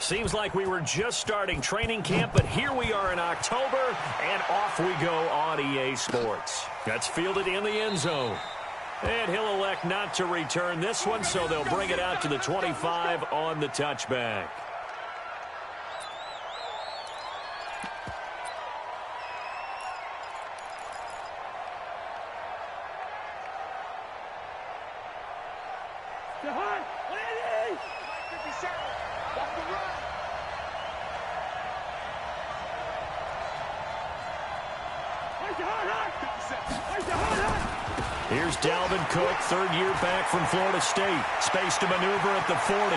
Seems like we were just starting training camp, but here we are in October, and off we go on EA Sports. That's fielded in the end zone. And he'll elect not to return this one, so they'll bring it out to the 25 on the touchback. Here's Dalvin Cook, third year back from Florida State. Space to maneuver at the 40.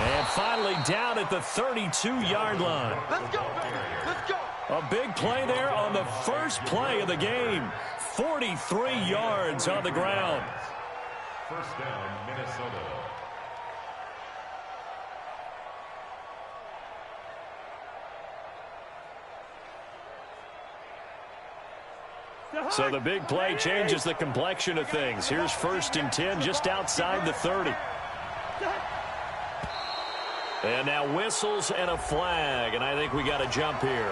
And finally down at the 32-yard line. Let's go, baby. Let's go. A big play there on the first play of the game. 43 yards on the ground. First down, Minnesota. So the big play changes the complexion of things. Here's 1st and 10 just outside the 30. And now whistles and a flag, and I think we got a jump here.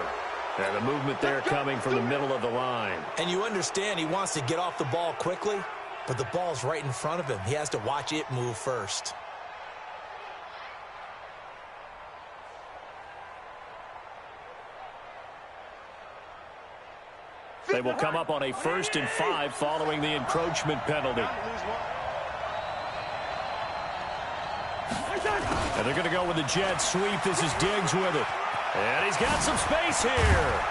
And the movement there coming from the middle of the line. And you understand he wants to get off the ball quickly, but the ball's right in front of him. He has to watch it move first. They will come up on a 1st and 5 following the encroachment penalty. And they're going to go with the jet sweep. This is Diggs with it. And he's got some space here.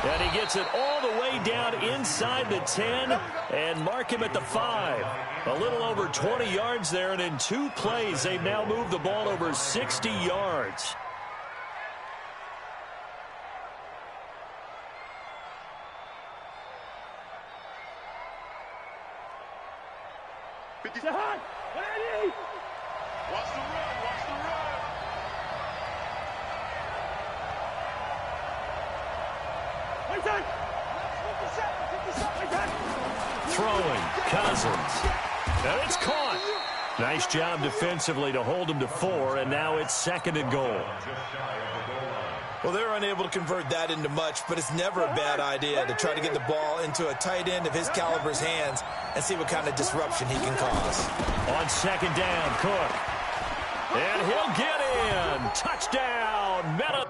And he gets it all the way down inside the 10 and mark him at the 5. A little over 20 yards there, and in 2 plays, they've now moved the ball over 60 yards. Watch the run, watch the run. Throwing, Cousins. And it's caught. Nice job defensively to hold him to 4, and now it's 2nd and goal. Well, they're unable to convert that into much, but it's never a bad idea to try to get the ball into a tight end of his caliber's hands and see what kind of disruption he can cause. On 2nd down, Cook. And he'll get in. Touchdown, Meta.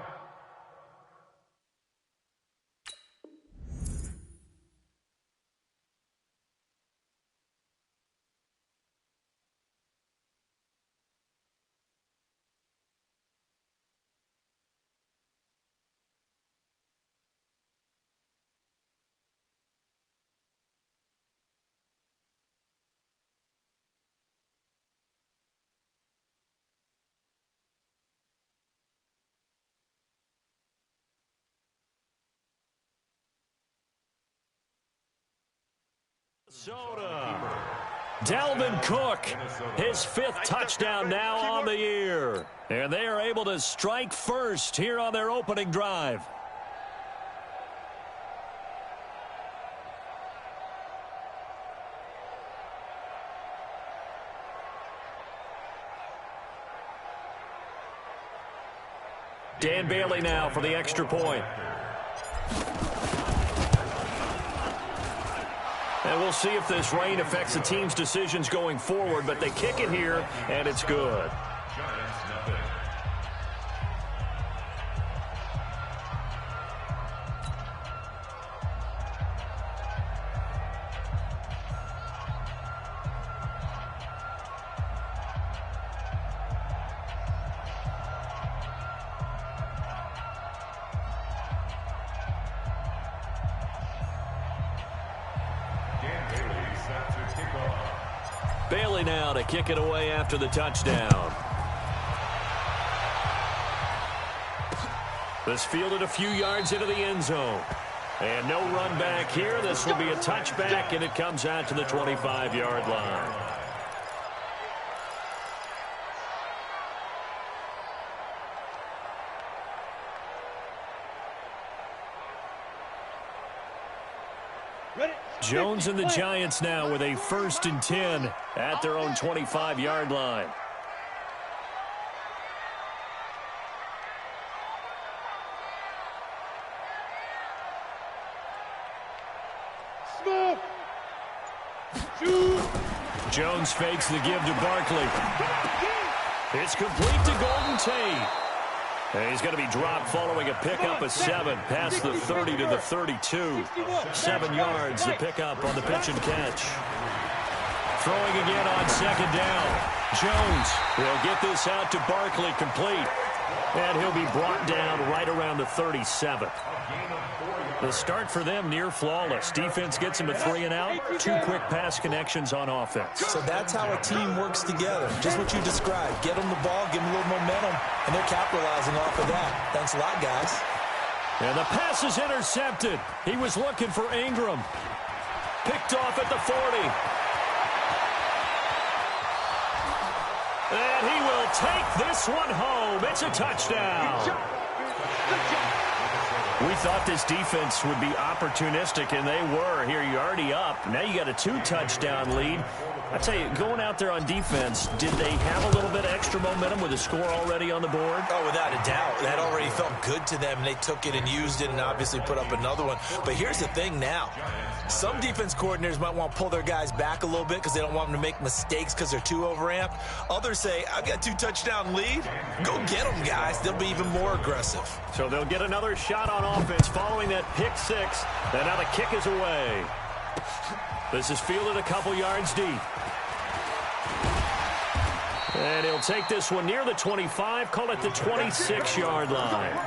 Minnesota. Dalvin Cook, his 5th touchdown now on the year. And they are able to strike first here on their opening drive. Dan Bailey now for the extra point. And we'll see if this rain affects the team's decisions going forward, but they kick it here, and it's good. Bailey now to kick it away after the touchdown. This fielded a few yards into the end zone. And no run back here. This will be a touchback, and it comes out to the 25-yard line. Jones and the Giants now with a 1st and 10 at their own 25-yard line. Jones fakes the give to Barkley. It's complete to Golden Tate. And he's going to be dropped following a pickup of 7 past the 30 to the 32. 7 yards, the pickup on the pitch and catch. Throwing again on second down. Jones will get this out to Barkley complete. And he'll be brought down right around the 37. The start for them near flawless. Defense gets him a 3 and out. 2 quick pass connections on offense. So that's how a team works together. Just what you described. Get them the ball, give them a little momentum, and they're capitalizing off of that. Thanks a lot, guys. And the pass is intercepted. He was looking for Ingram. Picked off at the 40. And he will take this one home. It's a touchdown. We thought this defense would be opportunistic, and they were. Here, you're already up. Now you got a 2-touchdown lead. I tell you, going out there on defense, did they have a little bit of extra momentum with a score already on the board? Oh, without a doubt. That already felt good to them. They took it and used it and obviously put up another one. But here's the thing now. Some defense coordinators might want to pull their guys back a little bit because they don't want them to make mistakes because they're too overamped. Others say, I've got a 2-touchdown lead. Go get them, guys. They'll be even more aggressive. So they'll get another shot on offense following that pick 6. And now the kick is away. This is fielded a couple yards deep. And he'll take this one near the 25, call it the 26-yard line.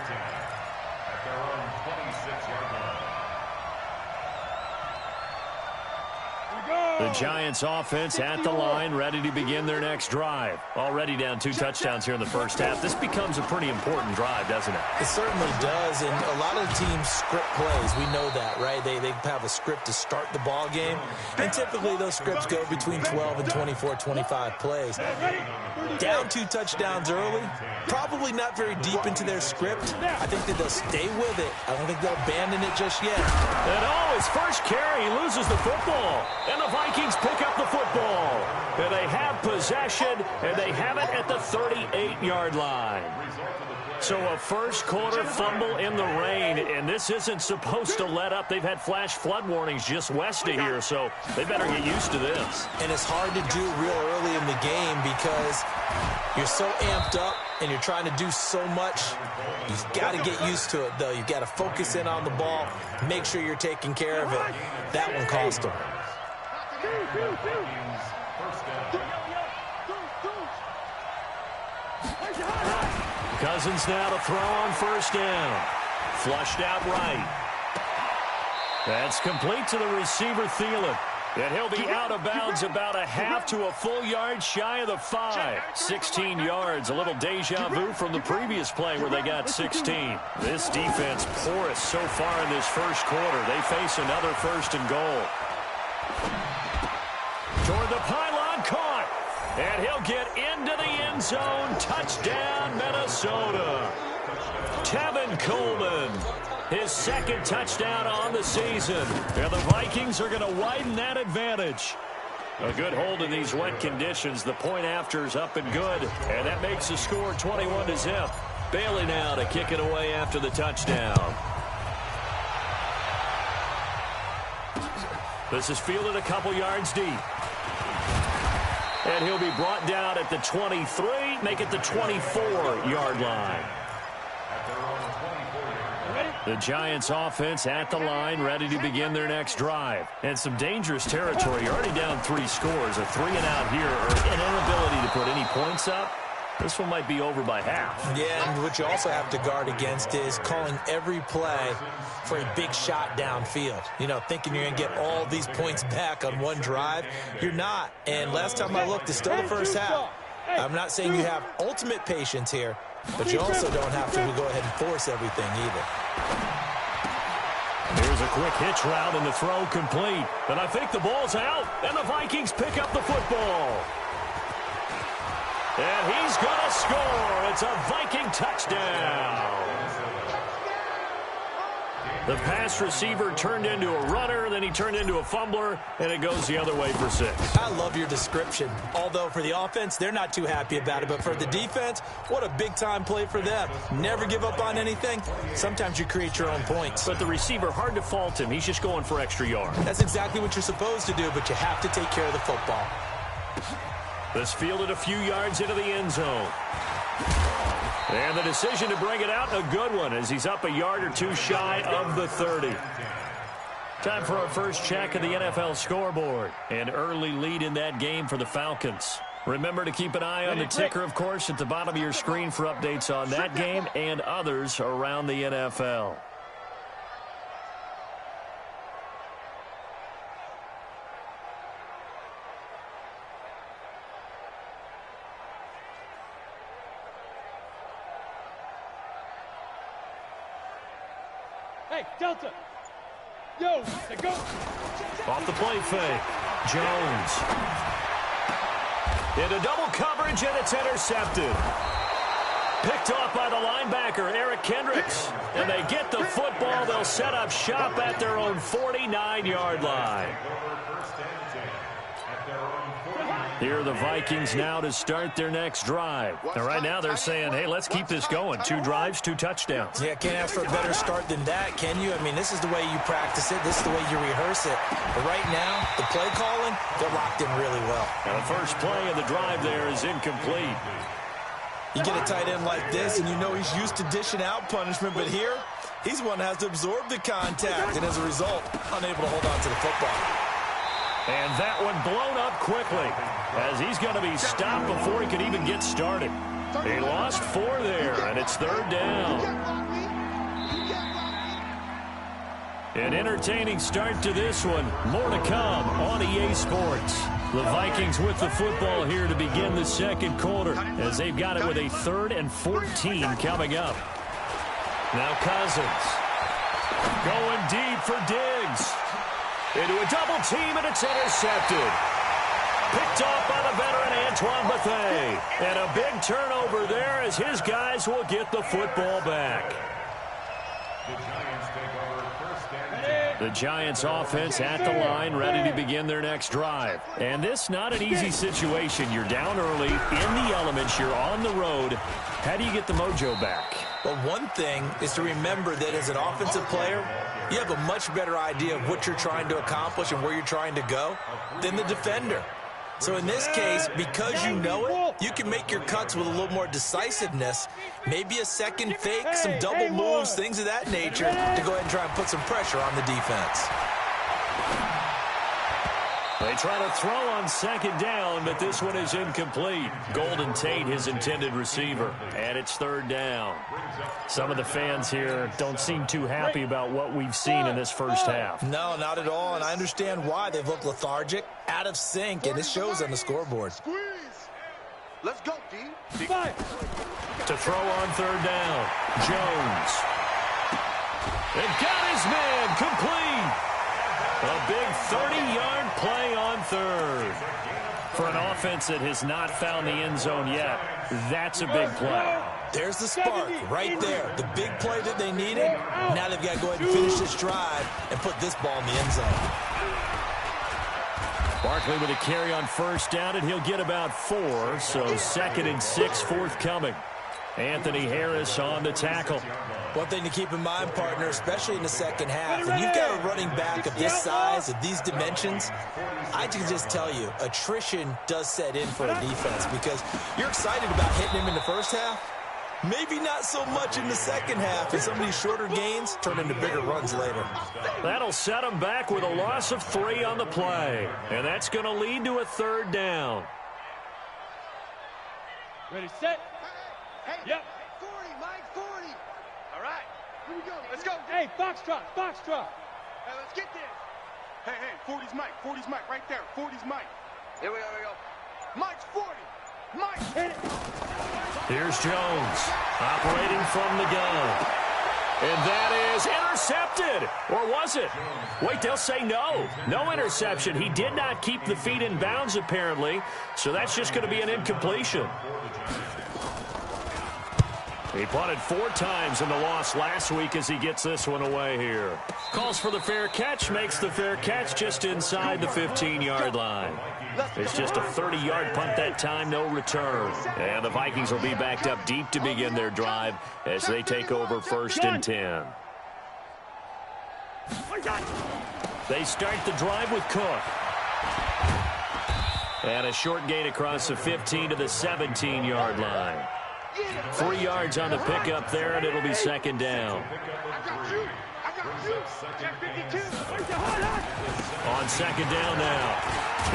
The Giants offense at the line, ready to begin their next drive. Already down 2 touchdowns here in the first half. This becomes a pretty important drive, doesn't it? It certainly does, and a lot of the teams script plays. We know that, right? They have a script to start the ball game, and typically those scripts go between 12 and 24, 25 plays. Down 2 touchdowns early, probably not very deep into their script. I think that they'll stay with it. I don't think they'll abandon it just yet. And his first carry, he loses the football. And the Vikings pick up the football. And they have possession, and they have it at the 38-yard line. So a first-quarter fumble in the rain, and this isn't supposed to let up. They've had flash flood warnings just west of here, so they better get used to this. And it's hard to do real early in the game because you're so amped up and you're trying to do so much. You've got to get used to it, though. You've got to focus in on the ball, make sure you're taking care of it. That one cost them. Cousins now to throw on first down. Flushed out right. That's complete to the receiver, Thielen. And he'll be out of bounds about a half to a full yard shy of the 5. 16 yards, a little deja vu from the previous play where they got 16. This defense porous so far in this first quarter. They face another 1st and goal. Toward the pylon, caught. And he'll get into the end zone. Touchdown, Minnesota. Tevin Coleman, his 2nd touchdown on the season. And the Vikings are going to widen that advantage. A good hold in these wet conditions. The point after's up and good. And that makes the score 21-0. Bailey now to kick it away after the touchdown. This is fielded a couple yards deep. And he'll be brought down at the 23, make it the 24-yard line. The Giants offense at the line, ready to begin their next drive. And some dangerous territory. You're already down 3 scores. A 3 and out here, or an inability to put any points up. This one might be over by half. Yeah, and what you also have to guard against is calling every play for a big shot downfield. You know, thinking you're going to get all these points back on one drive. You're not. And last time I looked, it's still the first half. I'm not saying you have ultimate patience here, but you also don't have to go ahead and force everything either. Here's a quick hitch route and the throw complete. And I think the ball's out, and the Vikings pick up the football. And he's going to score. It's a Viking touchdown. The pass receiver turned into a runner, then he turned into a fumbler, and it goes the other way for 6. I love your description. Although for the offense, they're not too happy about it. But for the defense, what a big-time play for them. Never give up on anything. Sometimes you create your own points. But the receiver, hard to fault him. He's just going for extra yards. That's exactly what you're supposed to do, but you have to take care of the football. This fielded a few yards into the end zone. And the decision to bring it out, a good one, as he's up a yard or two shy of the 30. Time for our first check of the NFL scoreboard. An early lead in that game for the Falcons. Remember to keep an eye on the ticker, of course, at the bottom of your screen for updates on that game and others around the NFL. Hey, Delta! Yo, they go! Off the play fake. Jones. Into double coverage, and it's intercepted. Picked off by the linebacker, Eric Kendricks. And they get the football. They'll set up shop at their own 49-yard line. Here are the Vikings now to start their next drive. And right now they're saying, hey, let's keep this going. 2 drives, 2 touchdowns. Yeah, can't ask for a better start than that, can you? I mean, this is the way you practice it. This is the way you rehearse it. But right now, the play calling, they're locked in really well. And the first play of the drive there is incomplete. You get a tight end like this, and you know he's used to dishing out punishment, but here, he's the one that has to absorb the contact, and as a result, unable to hold on to the football. And that one blown up quickly, as he's going to be stopped before he could even get started. He lost 4 there, and it's 3rd down. An entertaining start to this one. More to come on EA Sports. The Vikings with the football here to begin the second quarter, as they've got it with a 3rd and 14 coming up. Now Cousins going deep for Diggs. Into a double team, and it's intercepted. Picked off by the veteran Antoine Bethea. And a big turnover there as his guys will get the football back. The Giants offense at the line, ready to begin their next drive. And this not an easy situation. You're down early, in the elements, you're on the road. How do you get the mojo back? Well, one thing is to remember that as an offensive player, you have a much better idea of what you're trying to accomplish and where you're trying to go than the defender. So in this case, because you know it, you can make your cuts with a little more decisiveness, maybe a second fake, some double moves, things of that nature, to go ahead and try and put some pressure on the defense. They try to throw on 2nd down, but this one is incomplete. Golden Tate, his intended receiver, and it's 3rd down. Some of the fans here don't seem too happy about what we've seen in this first half. No, not at all, and I understand why. They've looked lethargic, out of sync, and it shows on the scoreboard. Squeeze. Let's go, D. To throw on 3rd down, Jones. They've got his man complete. A big 30-yard play on 3rd. For an offense that has not found the end zone yet, that's a big play. There's the spark right there. The big play that they needed. Now they've got to go ahead and finish this drive and put this ball in the end zone. Barkley with a carry on 1st down, and he'll get about 4, so 2nd and 6 forthcoming. Anthony Harris on the tackle. One thing to keep in mind, partner, especially in the second half, when you've got a running back of this size, of these dimensions, I can just tell you, attrition does set in for a defense because you're excited about hitting him in the first half. Maybe not so much in the second half, and some of these shorter gains turn into bigger runs later. That'll set them back with a loss of 3 on the play, and that's going to lead to a 3rd down. Ready, set. Hey, Yep. 40, Mike, 40. All right, here we go. Let's go. Hey, foxtrot, foxtrot. Hey, let's get this. Hey, 40's Mike, right there. 40's Mike. Here we go. Mike's 40. Mike. Hit it. Here's Jones, operating from the gun. And that is intercepted. Or was it? Wait, they'll say no. No interception. He did not keep the feet in bounds, apparently. So that's just going to be an incompletion. He punted 4 times in the loss last week as he gets this one away here. Calls for the fair catch, makes the fair catch just inside the 15-yard line. It's just a 30-yard punt that time, no return. And the Vikings will be backed up deep to begin their drive as they take over 1st and 10. They start the drive with Cook. And a short gain across the 15 to the 17-yard line. 3 yards on the pickup there, and it'll be 2nd down. On 2nd down now,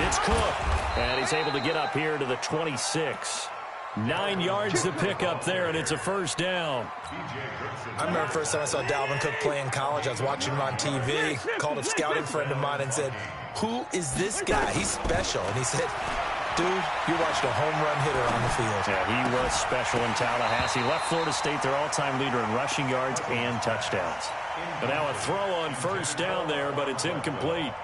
it's Cook. And he's able to get up here to the 26. 9 yards to pick up there, and it's a 1st down. I remember the first time I saw Dalvin Cook play in college. I was watching him on TV, called a scouting friend of mine and said, "Who is this guy? He's special." And he said, "Dude, you watched a home run hitter on the field." Yeah, he was special in Tallahassee. Left Florida State their all-time leader in rushing yards and touchdowns. And now a throw on 1st down there, but it's incomplete.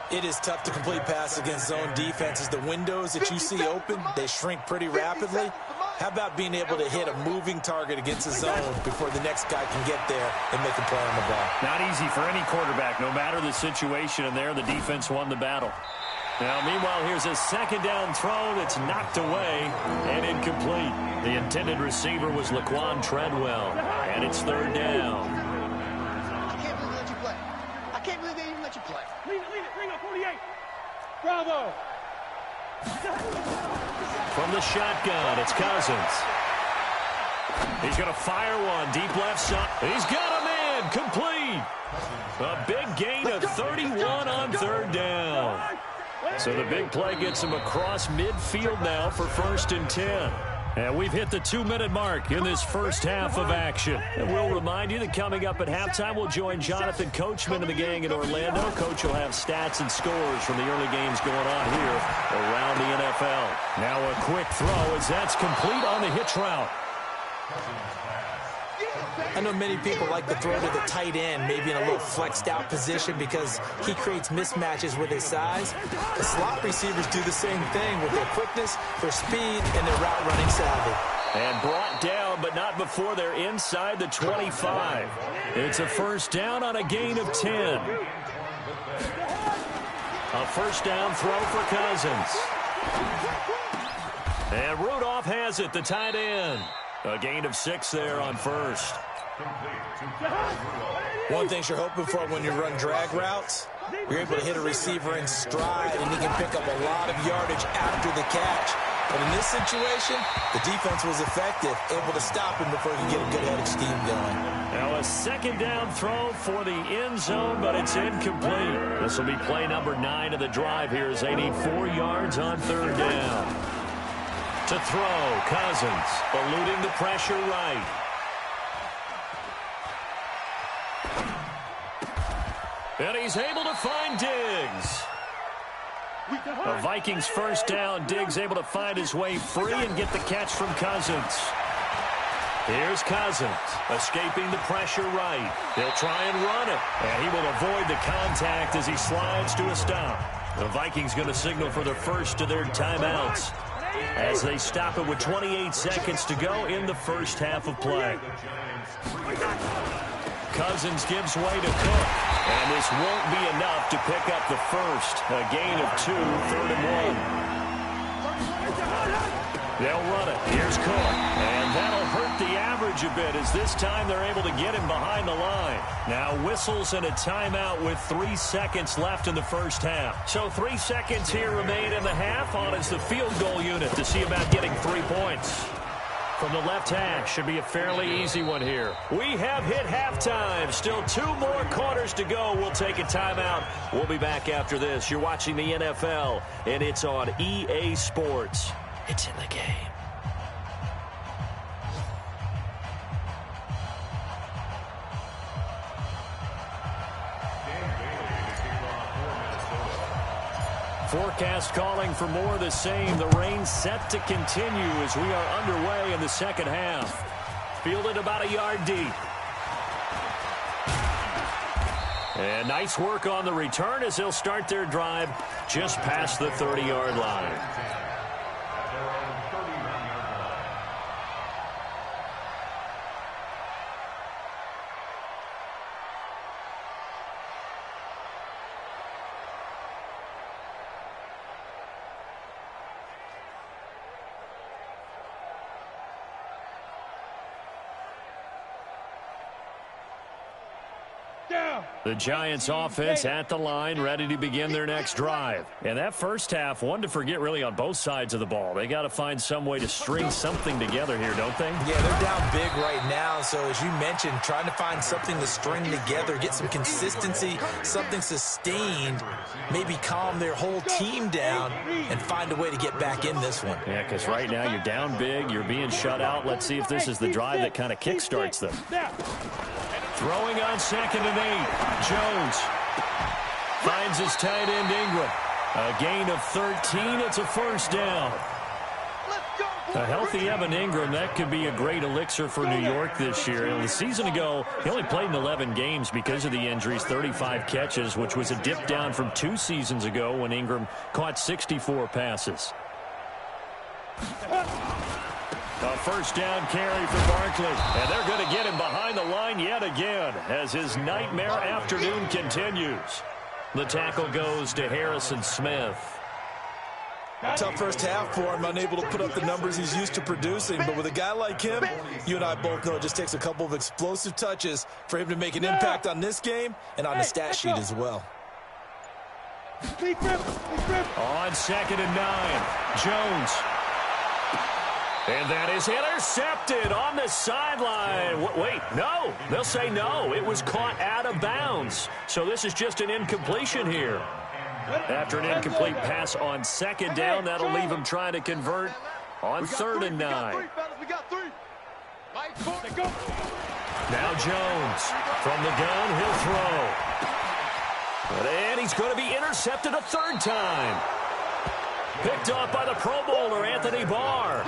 It is tough to complete pass against zone defenses. The windows that you see open, they shrink pretty rapidly. How about being able to hit a moving target against the zone before the next guy can get there and make a play on the ball? Not easy for any quarterback, no matter the situation, and there the defense won the battle. Now, meanwhile, here's a 2nd down throw that's knocked away and incomplete. The intended receiver was Laquan Treadwell, and it's 3rd down. I can't believe they let you play. I can't believe they even let you play. Lean it, ring up 48. Bravo. From the shotgun, it's Cousins. He's going to fire one deep left side. He's got a man, complete. A big gain of 31 on 3rd down. So the big play gets him across midfield now for 1st and 10. And we've hit the 2-minute mark in this first half of action. And we'll remind you that coming up at halftime, we'll join Jonathan Coachman and the gang in Orlando. Coach will have stats and scores from the early games going on here around the NFL. Now a quick throw as that's complete on the hitch route. I know many people like to throw to the tight end, maybe in a little flexed out position because he creates mismatches with his size. The slot receivers do the same thing with their quickness, their speed, and their route running savvy. And brought down, but not before they're inside the 25. It's a 1st down on a gain of 10. A 1st down throw for Cousins. And Rudolph has it, the tight end. A gain of 6 there on 1st. One thing you're hoping for when you run drag routes, you're able to hit a receiver in stride, and he can pick up a lot of yardage after the catch. But in this situation, the defense was effective, able to stop him before he could get a good headed scheme going. Now a 2nd down throw for the end zone, but it's incomplete. This will be play number 9 of the drive here as they need 4 yards on 3rd down. To throw, Cousins, eluding the pressure right. And he's able to find Diggs. The Vikings 1st down. Diggs able to find his way free and get the catch from Cousins. Here's Cousins, escaping the pressure right. He'll try and run it, and he will avoid the contact as he slides to a stop. The Vikings going to signal for the first of their timeouts as they stop it with 28 seconds to go in the first half of play. Cousins gives way to Cook, and this won't be enough to pick up the first. A gain of 2, 3rd and 1. They'll run it. Here's Cook, and that'll hurt the average a bit as this time they're able to get him behind the line. Now whistles and a timeout with 3 seconds left in the first half. So 3 seconds here remain in the half. On is the field goal unit to see about getting 3 points. From the left hash, should be a fairly easy one here. We have hit halftime. Still 2 more quarters to go. We'll take a timeout. We'll be back after this. You're watching the NFL, and it's on EA Sports. It's in the game. Forecast calling for more of the same. The rain set to continue as we are underway in the second half. Fielded about a yard deep. And nice work on the return as they'll start their drive just past the 30-yard line. The Giants offense at the line, ready to begin their next drive. And that first half, one to forget really on both sides of the ball. They got to find some way to string something together here, don't they? Yeah, they're down big right now. So as you mentioned, trying to find something to string together, get some consistency, something sustained, maybe calm their whole team down and find a way to get back in this one. Yeah, because right now you're down big, you're being shut out. Let's see if this is the drive that kind of kickstarts them. Throwing on 2nd and 8. Jones finds his tight end Ingram. A gain of 13. It's a first down. A healthy Evan Ingram, that could be a great elixir for New York this year. And the season ago, he only played in 11 games because of the injuries, 35 catches, which was a dip down from 2 seasons ago when Ingram caught 64 passes. A first down carry for Barkley. And they're going to get him behind the line yet again as his nightmare afternoon continues. The tackle goes to Harrison Smith. Tough first half for him, unable to put up the numbers he's used to producing. But with a guy like him, you and I both know it just takes a couple of explosive touches for him to make an impact on this game and on the stat sheet as well. On 2nd and 9, Jones. And that is intercepted on the sideline. Wait, no. They'll say no. It was caught out of bounds. So this is just an incompletion here. After an incomplete pass on 2nd down, that'll leave him trying to convert on 3rd and 9. Now Jones from the gun, he'll throw. And he's going to be intercepted a 3rd time. Picked off by the Pro Bowler, Anthony Barr.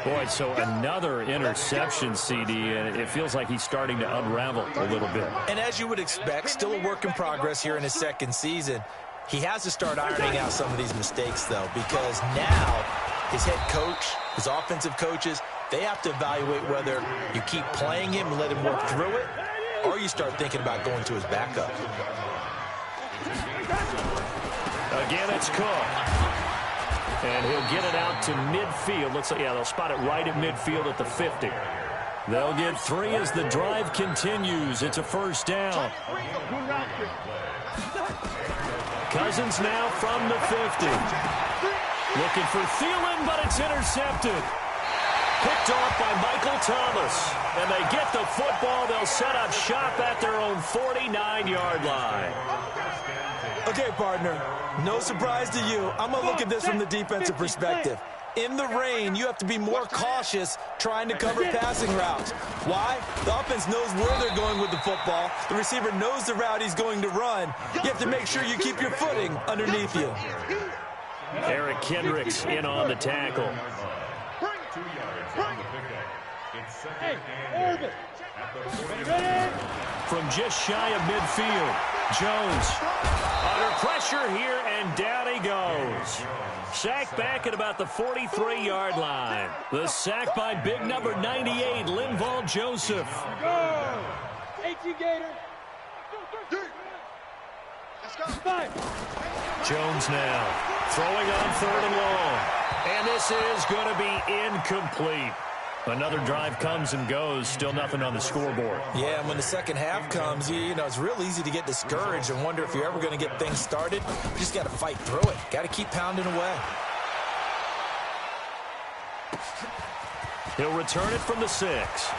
Boy, so another interception, CD, and it feels like he's starting to unravel a little bit. And as you would expect, still a work in progress here in his 2nd season. He has to start ironing out some of these mistakes, though, because now his head coach, his offensive coaches, they have to evaluate whether you keep playing him and let him work through it, or you start thinking about going to his backup. Again, it's Cook. And he'll get it out to midfield. Looks like, yeah, they'll spot it right at midfield at the 50. They'll get 3 as the drive continues. It's a first down. Cousins now from the 50. Looking for Thielen, but it's intercepted. Picked off by Michael Thomas. And they get the football. They'll set up shop at their own 49-yard line. Okay, partner, no surprise to you. I'm going to look at this from the defensive perspective. In the rain, you have to be more cautious trying to cover passing routes. Why? The offense knows where they're going with the football. The receiver knows the route he's going to run. You have to make sure you keep your footing underneath you. Eric Kendricks in on the tackle. 2 yards on the pickup. It's 2nd and 8 at the 40. From just shy of midfield, Jones under pressure here, and down he goes. Sacked back at about the 43-yard line. The sack by big number 98, Linval Joseph. Jones now throwing on 3rd and long. And this is going to be incomplete. Another drive comes and goes, still nothing on the scoreboard. Yeah, and when the second half comes, you know, it's real easy to get discouraged and wonder if you're ever going to get things started. You just got to fight through it. Got to keep pounding away. He'll return it from the 6.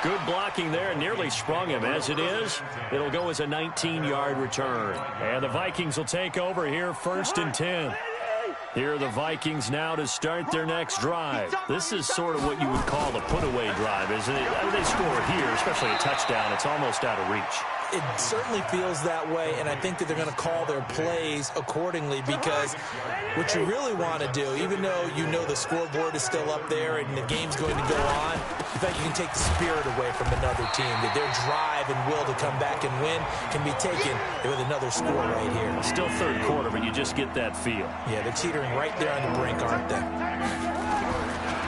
Good blocking there, nearly sprung him. As it is, it'll go as a 19-yard return. And the Vikings will take over here, 1st and 10. Here are the Vikings now to start their next drive. This is sort of what you would call a put-away drive, isn't it? I mean, they score here, especially a touchdown. It's almost out of reach. It certainly feels that way, and I think that they're going to call their plays accordingly, because what you really want to do, even though you know the scoreboard is still up there and the game's going to go on, in fact, you can take the spirit away from another team, that their drive and will to come back and win can be taken with another score right here. Still 3rd quarter, but you just get that feel. Yeah, they're teetering right there on the brink, aren't they?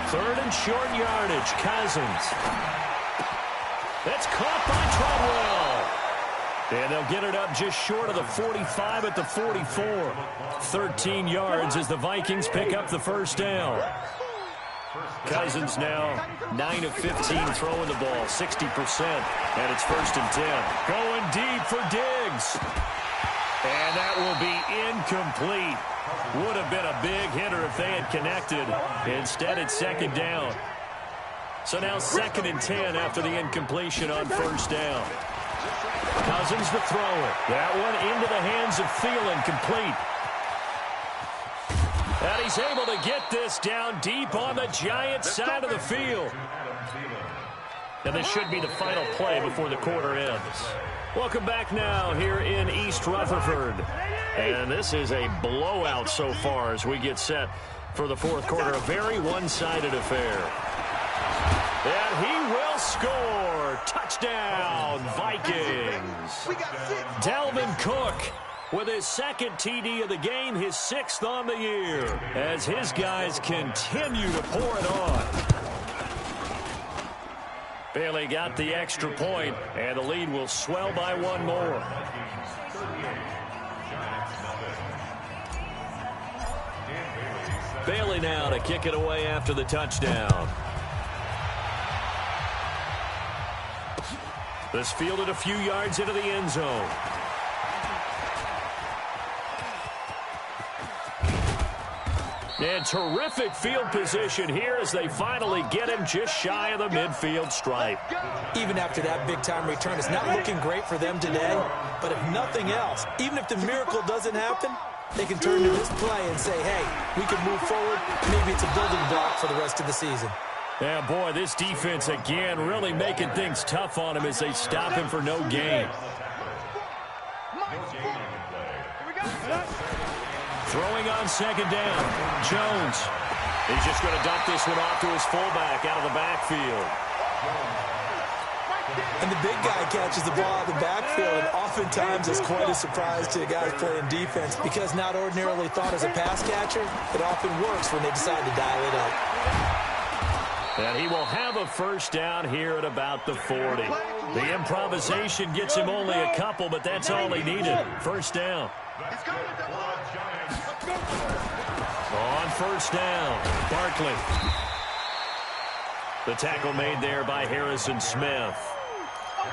3rd and short yardage, Cousins. That's caught by Treadwell. And they'll get it up just short of the 45 at the 44. 13 yards as the Vikings pick up the first down. Cousins now 9 of 15 throwing the ball, 60%, and it's 1st and 10. Going deep for Diggs. And that will be incomplete. Would have been a big hitter if they had connected. Instead, it's 2nd down. So now 2nd and 10 after the incompletion on 1st down. Cousins to throw it. That one into the hands of Thielen, complete. And he's able to get this down deep on the Giants' side of the field. And this should be the final play before the quarter ends. Welcome back now here in East Rutherford. And this is a blowout so far as we get set for the 4th quarter. A very one-sided affair. And he will score. Touchdown, Vikings. Dalvin Cook with his 2nd TD of the game, his 6th on the year, as his guys continue to pour it on. Bailey got the extra point, and the lead will swell by 1 more. Bailey now to kick it away after the touchdown. This fielded a few yards into the end zone. And terrific field position here as they finally get him just shy of the midfield stripe. Even after that big-time return, it's not looking great for them today. But if nothing else, even if the miracle doesn't happen, they can turn to this play and say, hey, we can move forward. Maybe it's a building block for the rest of the season. Yeah, boy, this defense again really making things tough on him as they stop him for no gain. Throwing on 2nd down. Jones. He's just going to dump this one off to his fullback out of the backfield. And the big guy catches the ball out of the backfield, and oftentimes it's quite a surprise to the guys playing defense because not ordinarily thought as a pass catcher, it often works when they decide to dial it up. And he will have a 1st down here at about the 40. The improvisation gets him only a couple, but that's all he needed. 1st down. On 1st down, Barkley. The tackle made there by Harrison Smith.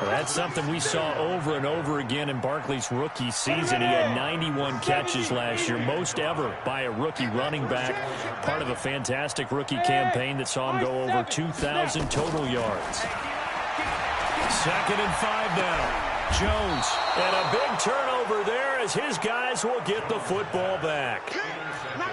Well, that's something we saw over and over again in Barkley's rookie season. He had 91 catches last year, most ever by a rookie running back. Part of a fantastic rookie campaign that saw him go over 2,000 total yards. 2nd and 5 now. Jones, and a big turnover there as his guys will get the football back.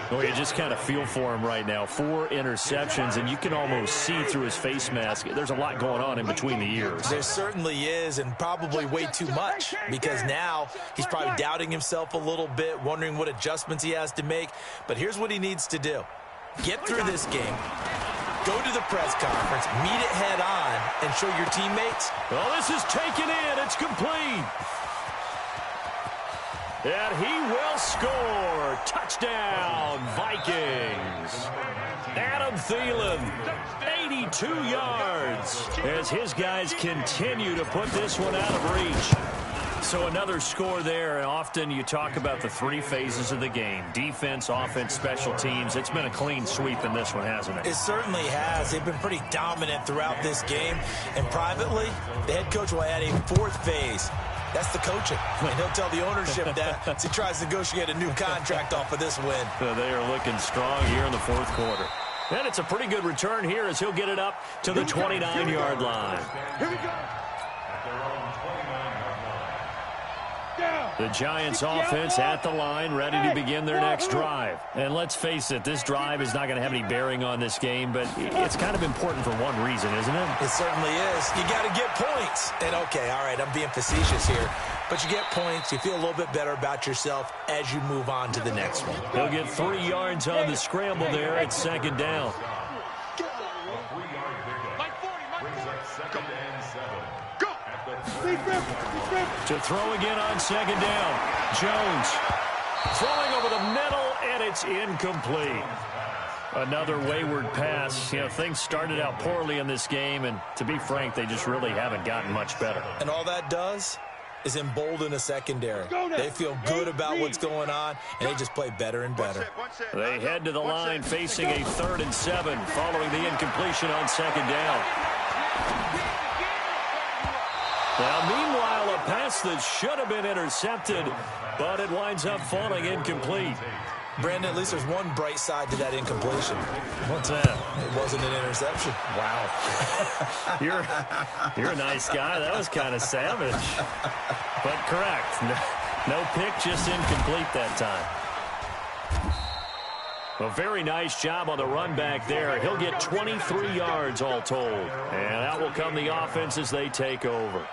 Oh, you just kind of feel for him right now. 4 interceptions, and you can almost see through his face mask. There's a lot going on in between the ears. There certainly is, and probably way too much, because now he's probably doubting himself a little bit, wondering what adjustments he has to make. But here's what he needs to do. Get through this game. Go to the press conference, meet it head on, and show your teammates. Well, this is taken in. It's complete. And he will score. Touchdown, Vikings. Adam Thielen, 82 yards, as his guys continue to put this one out of reach. So another score there, and often you talk about the 3 phases of the game. Defense, offense, special teams. It's been a clean sweep in this one, hasn't it? It certainly has. They've been pretty dominant throughout this game. And privately, the head coach will add a 4th phase. That's the coaching. And he'll tell the ownership that as he tries to negotiate a new contract off of this win. So they are looking strong here in the 4th quarter. And it's a pretty good return here as he'll get it up to the 29-yard line. Here we go. The Giants offense at the line, ready to begin their next drive. And let's face it, this drive is not going to have any bearing on this game, but it's kind of important for one reason, isn't it? It certainly is. You got to get points. And okay, all right, I'm being facetious here, but you get points, you feel a little bit better about yourself as you move on to the next one. He'll get 3 yards on the scramble there at 2nd down. To throw again on 2nd down. Jones throwing over the middle, and it's incomplete. Another wayward pass. You know, things started out poorly in this game, and to be frank, they just really haven't gotten much better. And all that does is embolden a secondary. They feel good about what's going on, and they just play better and better. They head to the line facing a 3rd and 7 following the incompletion on 2nd down. Now, meanwhile, a pass that should have been intercepted, but it winds up falling incomplete. Brandon, at least there's one bright side to that incompletion. What's that? It wasn't an interception. Wow. You're a nice guy. That was kind of savage. But correct. No pick, just incomplete that time. A very nice job on the run back there. He'll get 23 yards all told. And out will come the offense as they take over.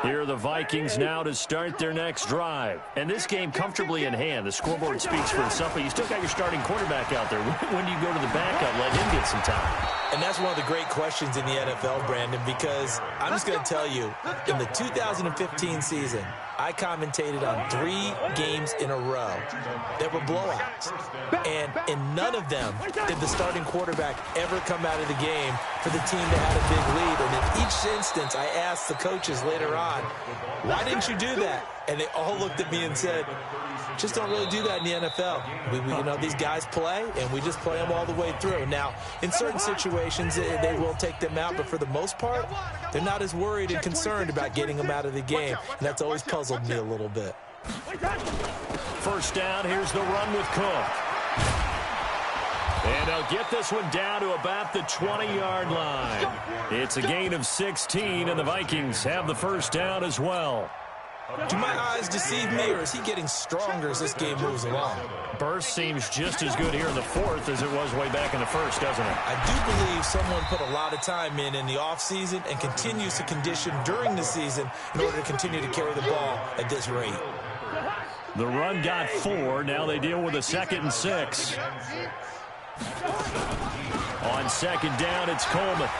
Here are the Vikings now to start their next drive. And this game comfortably in hand. The scoreboard speaks for itself, but you still got your starting quarterback out there. When do you go to the backup, let him get some time? And that's one of the great questions in the NFL, Brandon, because I'm just going to tell you, in the 2015 season, I commentated on 3 games in a row that were blowouts. And in none of them did the starting quarterback ever come out of the game for the team that had a big lead. And in each instance, I asked the coaches later on, why didn't you do that? And they all looked at me and said, just don't really do that in the NFL. You know, these guys play, and we just play them all the way through. Now, in certain situations, they will take them out, but for the most part, they're not as worried and concerned about getting them out of the game, and that's always puzzled me a little bit. First down, here's the run with Cook. And they'll get this one down to about the 20-yard line. It's a gain of 16, and the Vikings have the first down as well. Do my eyes deceive me, or is he getting stronger as this game moves along? Burst seems just as good here in the 4th as it was way back in the 1st, doesn't it? I do believe someone put a lot of time in the offseason and continues to condition during the season in order to continue to carry the ball at this rate. The run got 4. Now they deal with a 2nd and 6. On 2nd down, it's Coleman.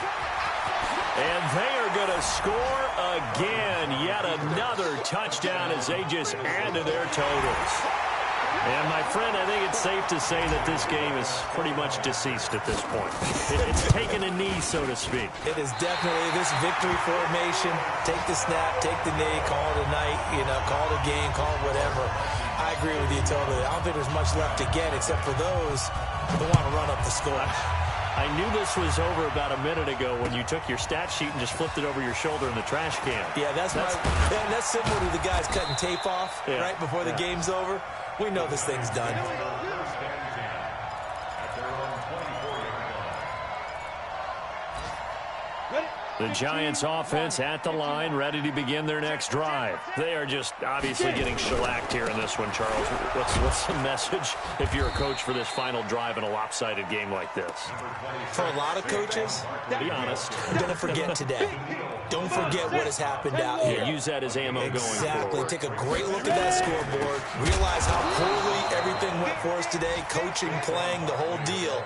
And they are going to score again. Yet another touchdown as they just add to their totals. And, my friend, I think it's safe to say that this game is pretty much deceased at this point. It's taken a knee, so to speak. It is definitely this victory formation. Take the snap, take the knee, call it a night, call it a game, call it whatever. I agree with you totally. I don't think there's much left to get except for those who want to run up the score. I knew this was over about a minute ago when you took your stat sheet and just flipped it over your shoulder in the trash can. Yeah, that's similar to the guys cutting tape off right before the game's over. We know this thing's done. The Giants offense at the line, ready to begin their next drive. They are just obviously getting shellacked here in this one, Charles. What's the message if you're a coach for this final drive in a lopsided game like this? For a lot of coaches, be honest. Don't forget today. Don't forget what has happened out here. Use that as ammo going forward. Exactly. Take a great look at that scoreboard. Realize how poorly everything went for us today. Coaching, playing, the whole deal.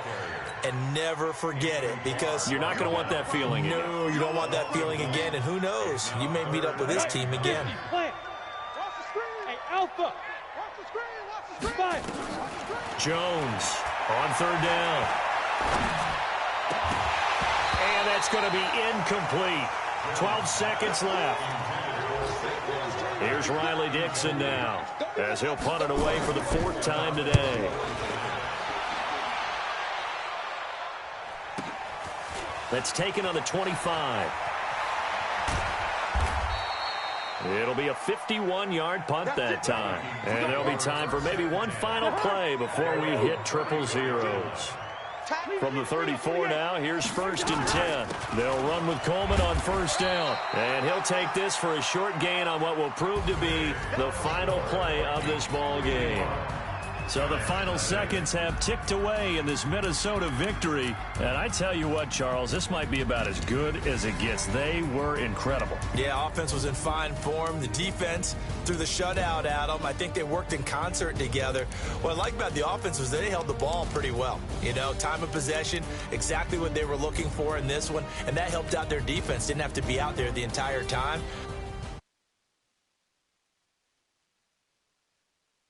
And never forget it, because you're not going to want that feeling again. No, you don't want that feeling again. And who knows? You may meet up with this team again. Hey, Alpha. Jones on 3rd down. And that's going to be incomplete. 12 seconds left. Here's Riley Dixon now as he'll punt it away for the 4th time today. That's taken on the 25. It'll be a 51-yard punt that time. And there'll be time for maybe one final play before we hit triple zeros. From the 34 now, here's 1st and 10. They'll run with Coleman on 1st down. And he'll take this for a short gain on what will prove to be the final play of this ball game. So the final seconds have ticked away in this Minnesota victory. And I tell you what, Charles, this might be about as good as it gets. They were incredible. Yeah, offense was in fine form. The defense threw the shutout at them. I think they worked in concert together. What I like about the offense was they held the ball pretty well. Time of possession, exactly what they were looking for in this one. And that helped out their defense. Didn't have to be out there the entire time.